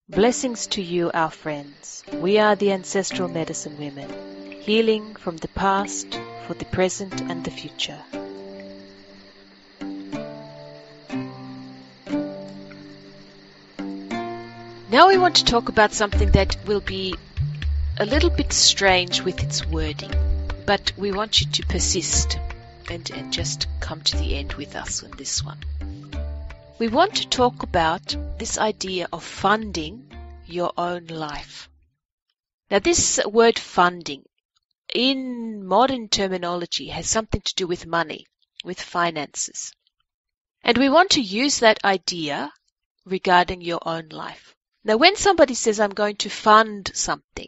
Blessings to you, our friends. We are the Ancestral Medicine Women, healing from the past for the present and the future. Now we want to talk about something that will be a little bit strange with its wording, but we want you to persist and just come to the end with us on this one. We want to talk about this idea of funding your own life. Now, this word funding, in modern terminology, has something to do with money, with finances. And we want to use that idea regarding your own life. Now, when somebody says, I'm going to fund something,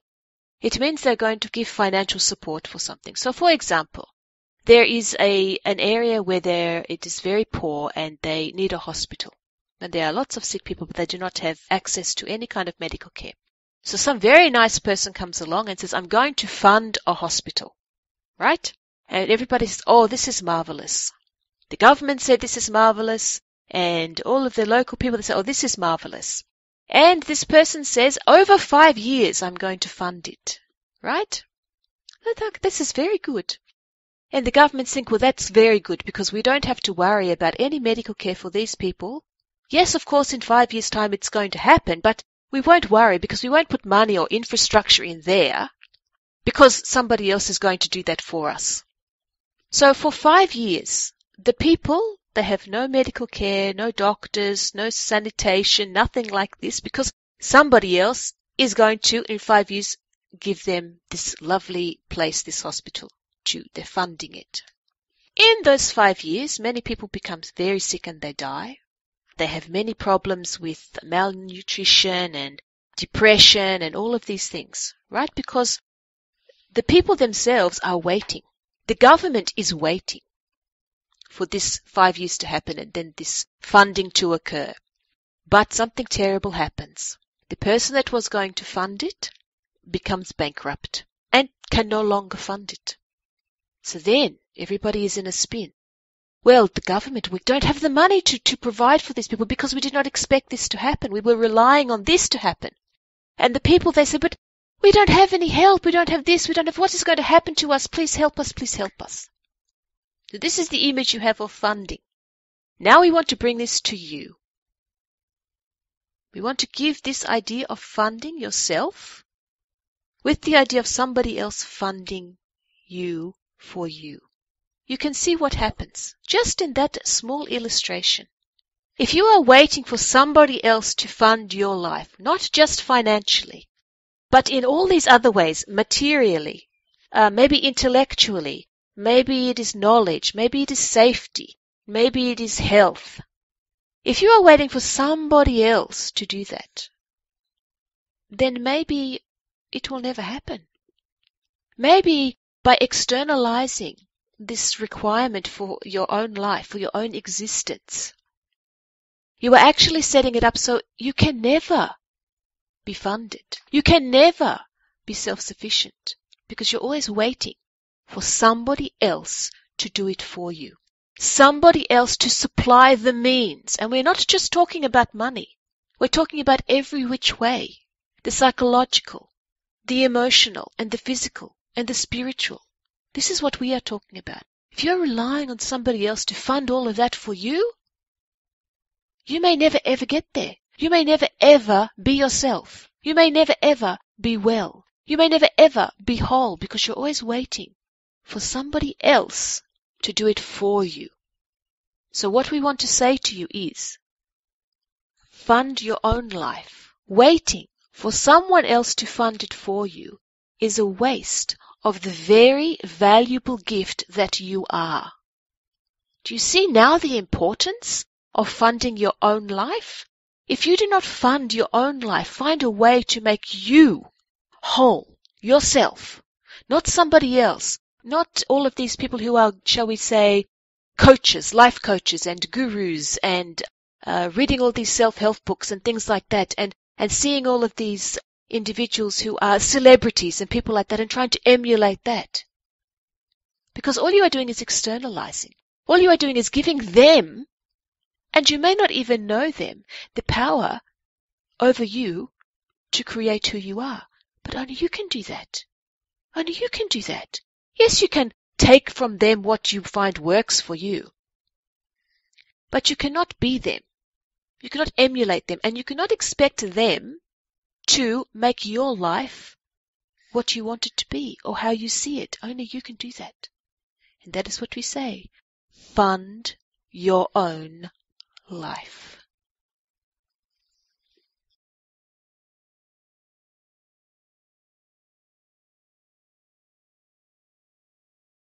it means they're going to give financial support for something. So, for example, there is an area where it is very poor and they need a hospital. And there are lots of sick people, but they do not have access to any kind of medical care. So some very nice person comes along and says, I'm going to fund a hospital, right? And everybody says, oh, this is marvelous. The government said this is marvelous. And all of the local people, they say, oh, this is marvelous. And this person says, over 5 years, I'm going to fund it, right? I think this is very good. And the governments think, well, that's very good because we don't have to worry about any medical care for these people. Yes, of course, in 5 years' time it's going to happen, but we won't worry because we won't put money or infrastructure in there because somebody else is going to do that for us. So for 5 years, the people, they have no medical care, no doctors, no sanitation, nothing like this because somebody else is going to, in 5 years, give them this lovely place, this hospital. They're funding it. In those 5 years, many people become very sick and they die. They have many problems with malnutrition and depression and all of these things, right? Because the people themselves are waiting. The government is waiting for this 5 years to happen and then this funding to occur. But something terrible happens. The person that was going to fund it becomes bankrupt and can no longer fund it. So then everybody is in a spin. Well, the government, we don't have the money to provide for these people because we did not expect this to happen. We were relying on this to happen. And the people, they said, but we don't have any help. We don't have this. We don't have what is going to happen to us. Please help us. Please help us. So this is the image you have of funding. Now we want to bring this to you. We want to give this idea of funding yourself with the idea of somebody else funding you for you. You can see what happens just in that small illustration. If you are waiting for somebody else to fund your life, not just financially, but in all these other ways, materially, maybe intellectually, maybe it is knowledge, maybe it is safety, maybe it is health. If you are waiting for somebody else to do that, then maybe it will never happen. Maybe by externalizing this requirement for your own life, for your own existence, you are actually setting it up so you can never be funded. You can never be self-sufficient because you're always waiting for somebody else to do it for you. Somebody else to supply the means. And we're not just talking about money. We're talking about every which way. The psychological, the emotional, and the physical, and the spiritual. This is what we are talking about. If you're relying on somebody else to fund all of that for you, you may never ever get there. You may never ever be yourself. You may never ever be well. You may never ever be whole because you're always waiting for somebody else to do it for you. So what we want to say to you is, fund your own life. Waiting for someone else to fund it for you is a waste of the very valuable gift that you are. Do you see now the importance of funding your own life? If you do not fund your own life, find a way to make you whole, yourself, not somebody else, not all of these people who are, shall we say, coaches, life coaches and gurus and reading all these self-help books and things like that and seeing all of these individuals who are celebrities and people like that and trying to emulate that. Because all you are doing is externalizing. All you are doing is giving them, and you may not even know them, the power over you to create who you are. But only you can do that. Only you can do that. Yes, you can take from them what you find works for you. But you cannot be them. You cannot emulate them. And you cannot expect them to make your life what you want it to be or how you see it. Only you can do that. And that is what we say. Fund your own life.